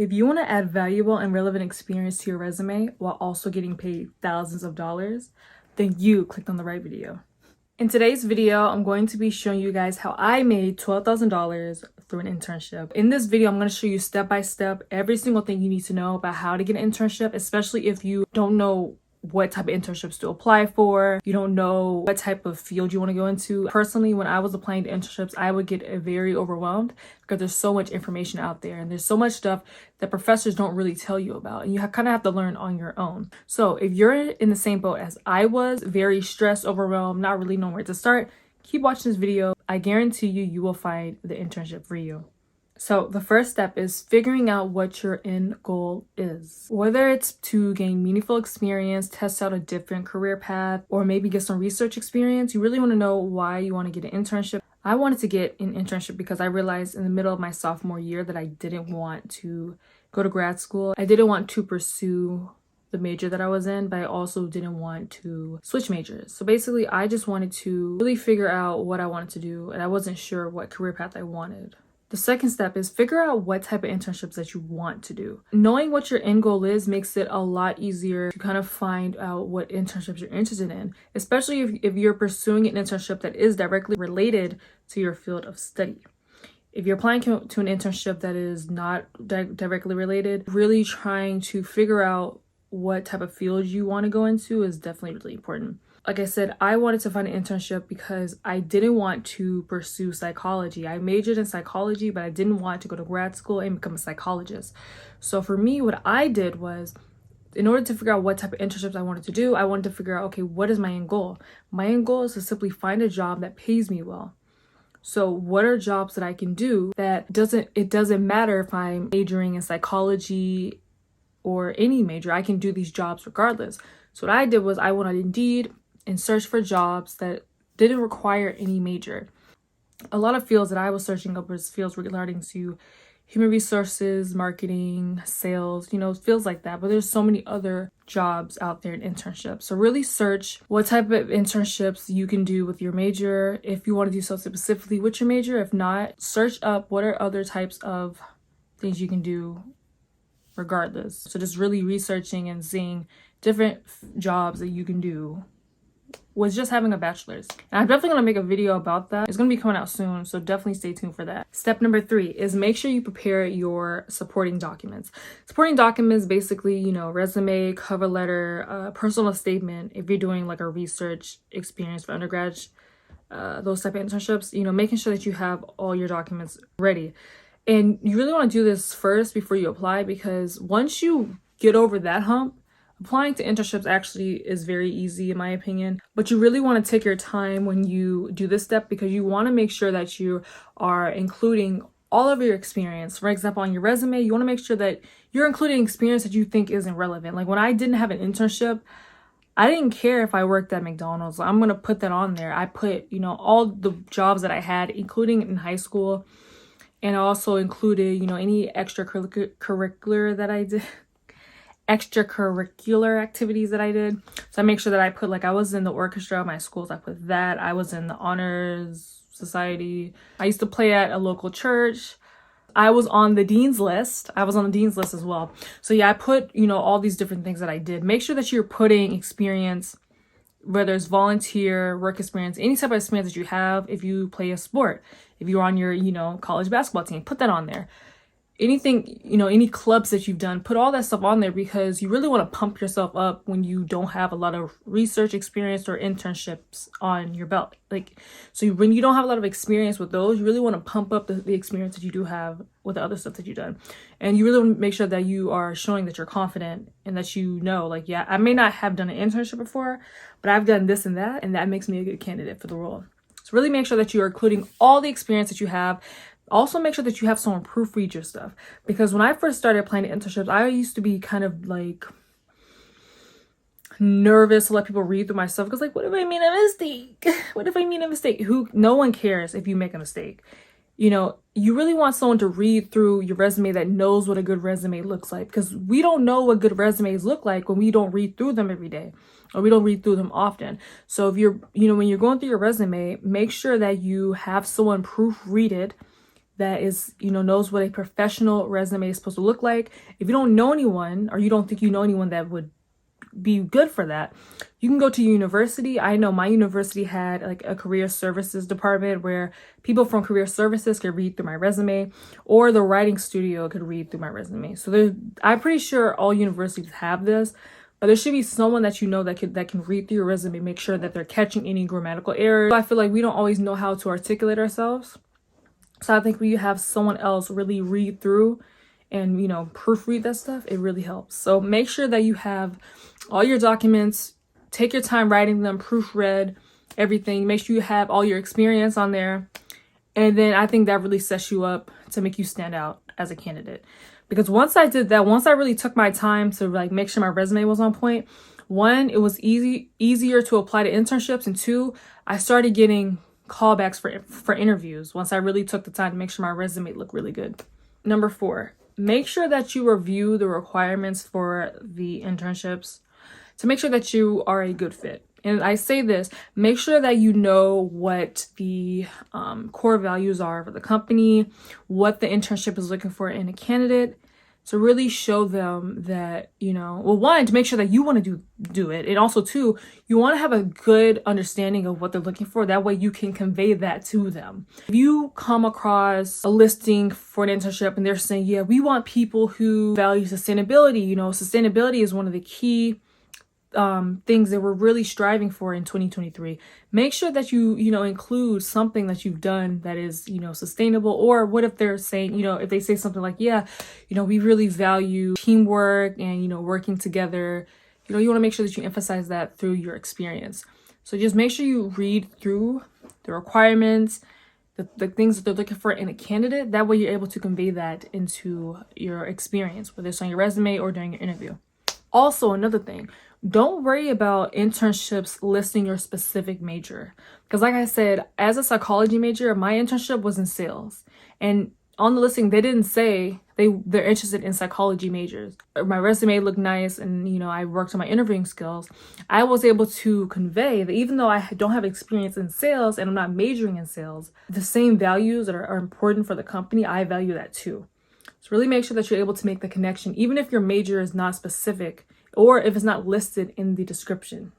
If you want to add valuable and relevant experience to your resume while also getting paid thousands of dollars, then you clicked on the right video. In today's video, I'm going to be showing you guys how I made $12,000 through an internship. In this video, I'm going to show you step by step every single thing you need to know about how to get an internship, especially if you don't know what type of internships to apply for, you don't know what type of field you want to go into. Personally, when I was applying to internships, I would get very overwhelmed because there's so much information out there and there's so much stuff that professors don't really tell you about, and you kind of have to learn on your own. So if you're in the same boat as I was, very stressed, overwhelmed, not really knowing where to start, keep watching this video. I guarantee you will find the internship for you. So the first step is figuring out what your end goal is. Whether it's to gain meaningful experience, test out a different career path, or maybe get some research experience, you really want to know why you want to get an internship. I wanted to get an internship because I realized in the middle of my sophomore year that I didn't want to go to grad school. I didn't want to pursue the major that I was in, but I also didn't want to switch majors. So basically, I just wanted to really figure out what I wanted to do, and I wasn't sure what career path I wanted. The second step is figure out what type of internships that you want to do. Knowing what your end goal is makes it a lot easier to kind of find out what internships you're interested in, especially if you're pursuing an internship that is directly related to your field of study. If you're applying to an internship that is not directly related, really trying to figure out what type of field you want to go into is definitely really important. Like I said, I wanted to find an internship because I didn't want to pursue psychology. I majored in psychology, but I didn't want to go to grad school and become a psychologist. So for me, what I did was, in order to figure out what type of internships I wanted to do, I wanted to figure out, okay, what is my end goal? My end goal is to simply find a job that pays me well. So what are jobs that I can do that it doesn't matter if I'm majoring in psychology or any major, I can do these jobs regardless. So what I did was I went on Indeed and search for jobs that didn't require any major. A lot of fields that I was searching up was fields relating to human resources, marketing, sales, fields like that. But there's so many other jobs out there in internships. So really search what type of internships you can do with your major. If you want to do something specifically with your major, if not, search up what are other types of things you can do regardless. So just really researching and seeing different jobs that you can do was just having a bachelor's. And I'm definitely going to make a video about that. It's going to be coming out soon, so definitely stay tuned for that. Step number 3 is make sure you prepare your supporting documents. Supporting documents, basically, resume, cover letter, personal statement. If you're doing like a research experience for undergrad, those type of internships, making sure that you have all your documents ready. And you really want to do this first before you apply, because once you get over that hump, applying to internships actually is very easy in my opinion, but you really want to take your time when you do this step, because you want to make sure that you are including all of your experience. For example, on your resume, you want to make sure that you're including experience that you think isn't relevant. Like when I didn't have an internship, I didn't care if I worked at McDonald's. I'm going to put that on there. I put, all the jobs that I had, including in high school, and I also included, any extracurricular that I did. Extracurricular activities that I did. So I make sure that I put, like, I was in the orchestra at my schools. I put that. I was in the honors society. I used to play at a local church. I was on the dean's list. I was on the dean's list as well. So yeah, I put, all these different things that I did. Make sure that you're putting experience, whether it's volunteer, work experience, any type of experience that you have. If you play a sport, if you're on your, college basketball team, put that on there. Anything, any clubs that you've done, put all that stuff on there, because you really want to pump yourself up when you don't have a lot of research experience or internships on your belt. When you don't have a lot of experience with those, you really want to pump up the experience that you do have with the other stuff that you've done. And you really want to make sure that you are showing that you're confident and that yeah, I may not have done an internship before, but I've done this and that makes me a good candidate for the role. So really make sure that you are including all the experience that you have. Also make sure that you have someone proofread your stuff, because when I first started applying to internships, I used to be kind of like nervous to let people read through my stuff, because what if I made a mistake? What if I made a mistake? No one cares if you make a mistake. You really want someone to read through your resume that knows what a good resume looks like, because we don't know what good resumes look like when we don't read through them every day, or we don't read through them often. So if when you're going through your resume, make sure that you have someone proofread it that is, knows what a professional resume is supposed to look like. If you don't know anyone, or you don't think you know anyone that would be good for that, you can go to university. I know my university had like a career services department where people from career services could read through my resume, or the writing studio could read through my resume. So I'm pretty sure all universities have this, but there should be someone that that can read through your resume, make sure that they're catching any grammatical errors. I feel like we don't always know how to articulate ourselves, so I think when you have someone else really read through and proofread that stuff, it really helps. So make sure that you have all your documents, take your time writing them, proofread everything, make sure you have all your experience on there. And then I think that really sets you up to make you stand out as a candidate. Because once I did that, once I really took my time to like make sure my resume was on point, one, it was easier to apply to internships, and two, I started getting callbacks for interviews once I really took the time to make sure my resume looked really good. Number 4, make sure that you review the requirements for the internships to make sure that you are a good fit. And I say this, make sure that you know what the core values are for the company, what the internship is looking for in a candidate, to really show them that, well, one, to make sure that you want to do it. And also, two, you want to have a good understanding of what they're looking for. That way you can convey that to them. If you come across a listing for an internship and they're saying, yeah, we want people who value sustainability. Sustainability is one of the key things that we're really striving for in 2023. Make sure that you include something that you've done that is sustainable. Or what if they're saying, if they say something like, yeah, we really value teamwork and working together, you want to make sure that you emphasize that through your experience. So just make sure you read through the requirements, the things that they're looking for in a candidate. That way you're able to convey that into your experience, whether it's on your resume or during your interview. Also, another thing, don't worry about internships listing your specific major. Because like I said, as a psychology major, my internship was in sales. And on the listing, they didn't say they're interested in psychology majors. My resume looked nice and, I worked on my interviewing skills. I was able to convey that even though I don't have experience in sales and I'm not majoring in sales, the same values that are important for the company, I value that too. So really make sure that you're able to make the connection, even if your major is not specific or if it's not listed in the description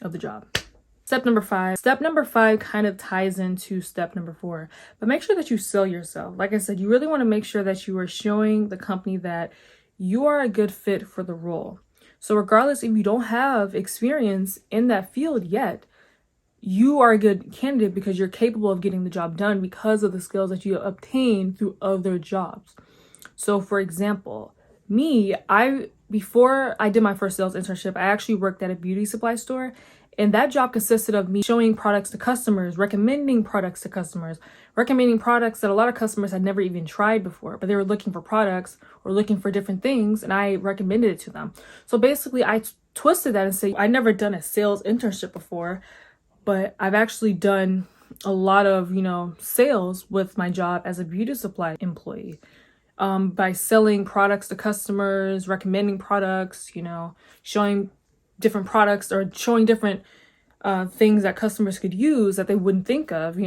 of the job. Step number 5. Step number 5 kind of ties into step number 4, but make sure that you sell yourself. Like I said, you really want to make sure that you are showing the company that you are a good fit for the role. So regardless if you don't have experience in that field yet, you are a good candidate because you're capable of getting the job done because of the skills that you obtain through other jobs. So for example, before I did my first sales internship, I actually worked at a beauty supply store, and that job consisted of me showing products to customers, recommending products to customers, recommending products that a lot of customers had never even tried before, but they were looking for products or looking for different things, and I recommended it to them. So basically I twisted that and said, I never done a sales internship before, but I've actually done a lot of, sales with my job as a beauty supply employee. By selling products to customers, recommending products, showing different products or showing different things that customers could use that they wouldn't think of,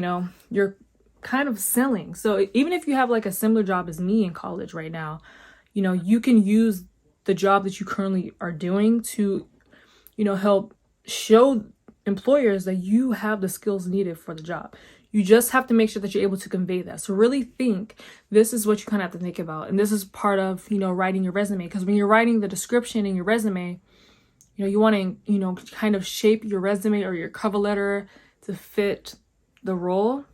you're kind of selling. So even if you have like a similar job as me in college right now, you can use the job that you currently are doing to, help show employers that you have the skills needed for the job. You just have to make sure that you're able to convey that. So really think, this is what you kind of have to think about. And this is part of, writing your resume. Because when you're writing the description in your resume, you want to, kind of shape your resume or your cover letter to fit the role.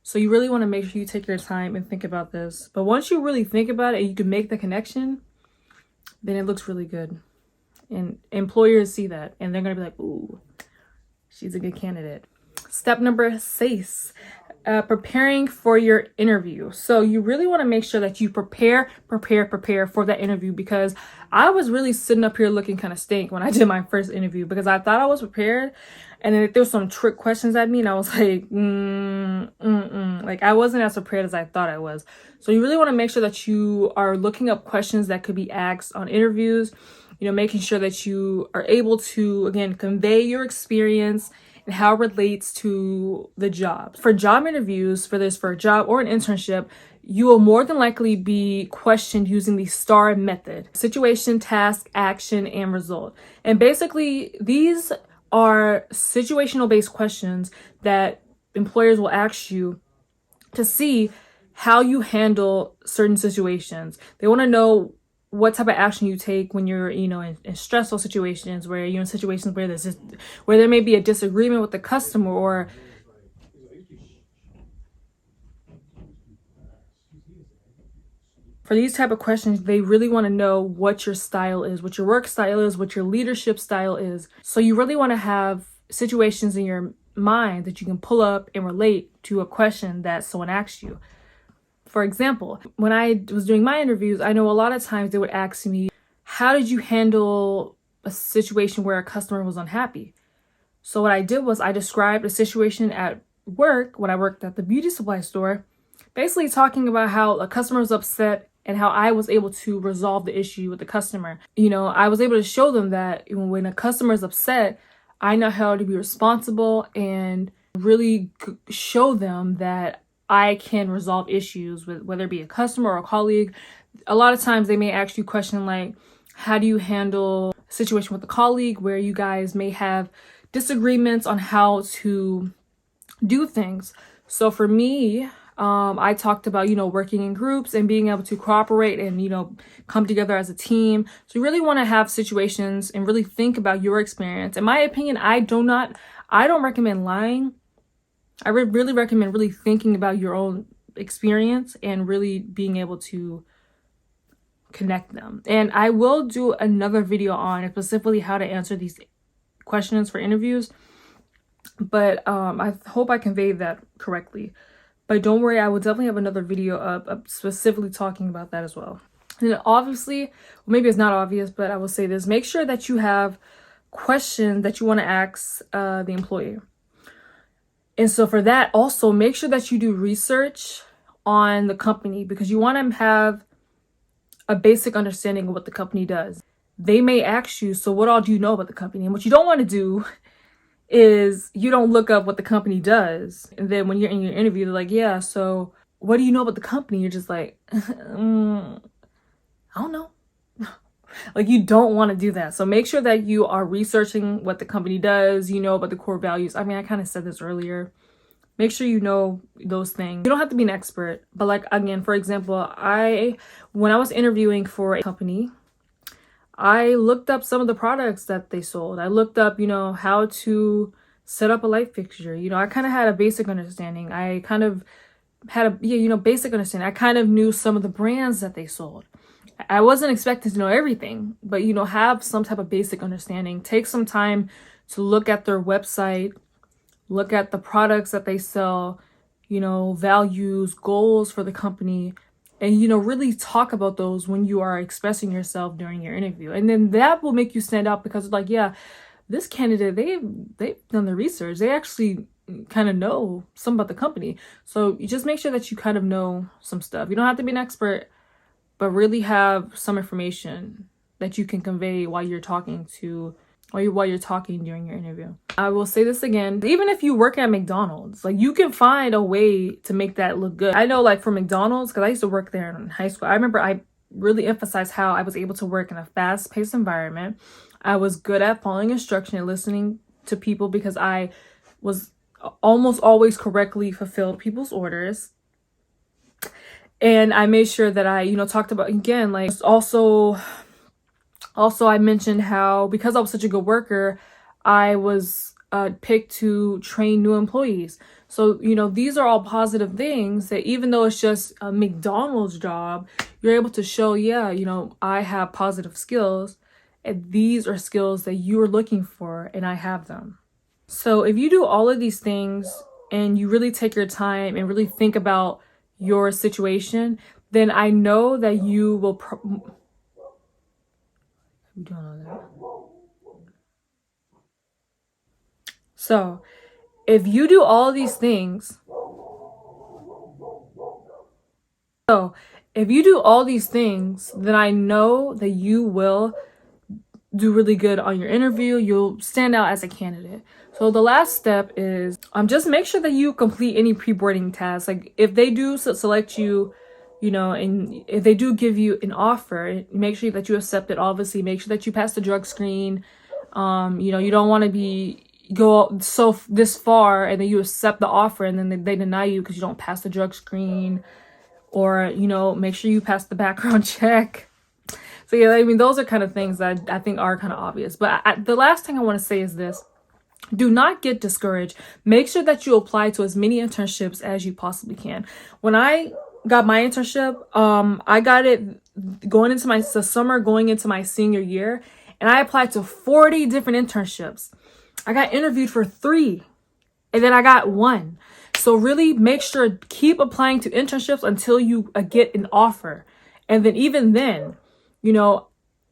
So you really want to make sure you take your time and think about this. But once you really think about it and you can make the connection, then it looks really good. And employers see that and they're going to be like, ooh, she's a good candidate. Step number 6, preparing for your interview. So you really want to make sure that you prepare for that interview, because I was really sitting up here looking kind of stink when I did my first interview because I thought I was prepared And then they threw some trick questions at me, and I was like, like I wasn't as prepared as I thought I was. So you really want to make sure that you are looking up questions that could be asked on interviews, making sure that you are able to, again, convey your experience and how it relates to the job. For job interviews, for a job or an internship, you will more than likely be questioned using the STAR method: situation, task, action, and result. And basically, these are situational based questions that employers will ask you to see how you handle certain situations. They want to know what type of action you take when you're, in stressful situations, where you're in situations where where there may be a disagreement with the customer, or for these type of questions, they really want to know what your style is, what your work style is, what your leadership style is. So you really want to have situations in your mind that you can pull up and relate to a question that someone asks you. For example, when I was doing my interviews, I know a lot of times they would ask me, how did you handle a situation where a customer was unhappy? So what I did was I described a situation at work when I worked at the beauty supply store, basically talking about how a customer was upset and how I was able to resolve the issue with the customer. I was able to show them that when a customer is upset, I know how to be responsible and really show them that I can resolve issues with whether it be a customer or a colleague. A lot of times they may ask you a question like, how do you handle a situation with a colleague where you guys may have disagreements on how to do things? So for me, I talked about, working in groups and being able to cooperate and, come together as a team. So you really want to have situations and really think about your experience. In my opinion, I don't recommend lying. I really recommend really thinking about your own experience and really being able to connect them. And I will do another video on specifically how to answer these questions for interviews. But I hope I conveyed that correctly. But don't worry, I will definitely have another video up specifically talking about that as well. And then obviously, well, maybe it's not obvious, but I will say this: make sure that you have questions that you want to ask the employer. And so for that, also make sure that you do research on the company, because you want to have a basic understanding of what the company does. They may ask you, so what all do you know about the company? And what you don't want to do is you don't look up what the company does. And then when you're in your interview, they're like, yeah, so what do you know about the company? You're just like, I don't know. Like, you don't want to do that. So make sure that you are researching what the company does, about the core values. I mean, I kind of said this earlier. Make sure you know those things. You don't have to be an expert, but like, again, for example, when I was interviewing for a company, I looked up some of the products that they sold. I looked up, how to set up a light fixture. I kind of had a basic understanding. I kind of had basic understanding. I kind of knew some of the brands that they sold. I wasn't expected to know everything, but, have some type of basic understanding. Take some time to look at their website, look at the products that they sell, values, goals for the company, and, really talk about those when you are expressing yourself during your interview. And then that will make you stand out, because it's like, yeah, this candidate, they've done the research. They actually kind of know some about the company. So you just make sure that you kind of know some stuff. You don't have to be an expert, but really have some information that you can convey while you're talking during your interview. I will say this again, even if you work at McDonald's, like, you can find a way to make that look good. I know, like, for McDonald's, because I used to work there in high school, I remember I really emphasized how I was able to work in a fast-paced environment. I was good at following instruction and listening to people, because I was almost always correctly fulfilled people's orders. And I made sure that I, talked about, again, like, also I mentioned how, because I was such a good worker, I was picked to train new employees. So, these are all positive things that, even though it's just a McDonald's job, you're able to show, yeah, I have positive skills, and these are skills that you're looking for, and I have them. So if you do all of these things and you really take your time and really think about your situation, then I know that you will So if you do all these things, then I know that you will do really good on your interview. You'll stand out as a candidate. So the last step is just make sure that you complete any pre-boarding tasks. Like if they do select you, and if they do give you an offer, make sure that you accept it. Obviously, make sure that you pass the drug screen. You don't want to go this far and then you accept the offer and then they deny you because you don't pass the drug screen, or make sure you pass the background check. So yeah, I mean, those are kind of things that I think are kind of obvious. But the last thing I want to say is this: do not get discouraged. Make sure that you apply to as many internships as you possibly can. When I got my internship, I got it the summer going into my senior year, and I applied to 40 different internships. I got interviewed for 3, and then I got 1. So really make sure, keep applying to internships until you get an offer. And then even then,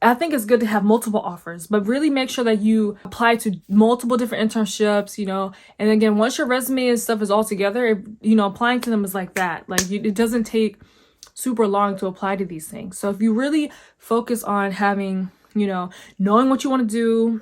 I think it's good to have multiple offers, but really make sure that you apply to multiple different internships, and again, once your resume and stuff is all together, applying to them is like that. Like it doesn't take super long to apply to these things. So if you really focus on having, knowing what you want to do,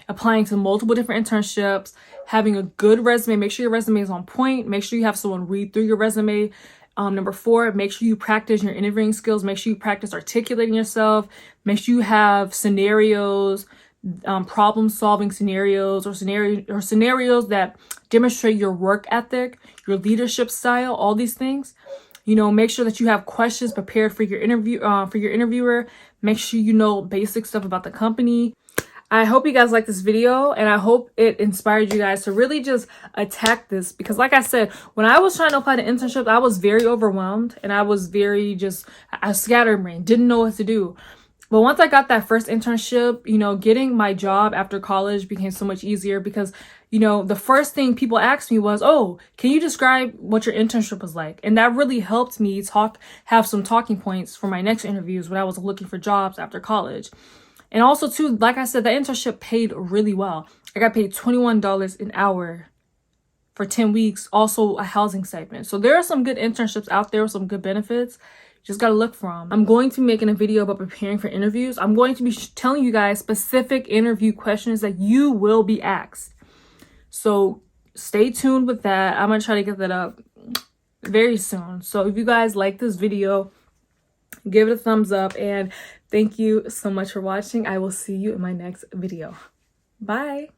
applying to multiple different internships, having a good resume, make sure your resume is on point, make sure you have someone read through your resume. Number 4, make sure you practice your interviewing skills. Make sure you practice articulating yourself. Make sure you have scenarios, problem-solving scenarios, or scenarios that demonstrate your work ethic, your leadership style, all these things. Make sure that you have questions prepared for your interviewer. Make sure you know basic stuff about the company. I hope you guys like this video, and I hope it inspired you guys to really just attack this, because like I said, when I was trying to apply to internships, I was very overwhelmed and I was very I scatterbrained, didn't know what to do. But once I got that first internship, getting my job after college became so much easier, because the first thing people asked me was, "Oh, can you describe what your internship was like?" And that really helped me have some talking points for my next interviews when I was looking for jobs after college. And also too, like I said, the internship paid really well. I got paid $21 an hour for 10 weeks, also a housing stipend. So there are some good internships out there with some good benefits. You just got to look for them. I'm going to be making a video about preparing for interviews. I'm going to be telling you guys specific interview questions that you will be asked. So stay tuned with that. I'm going to try to get that up very soon. So if you guys like this video, give it a thumbs up, and thank you so much for watching. I will see you in my next video. Bye.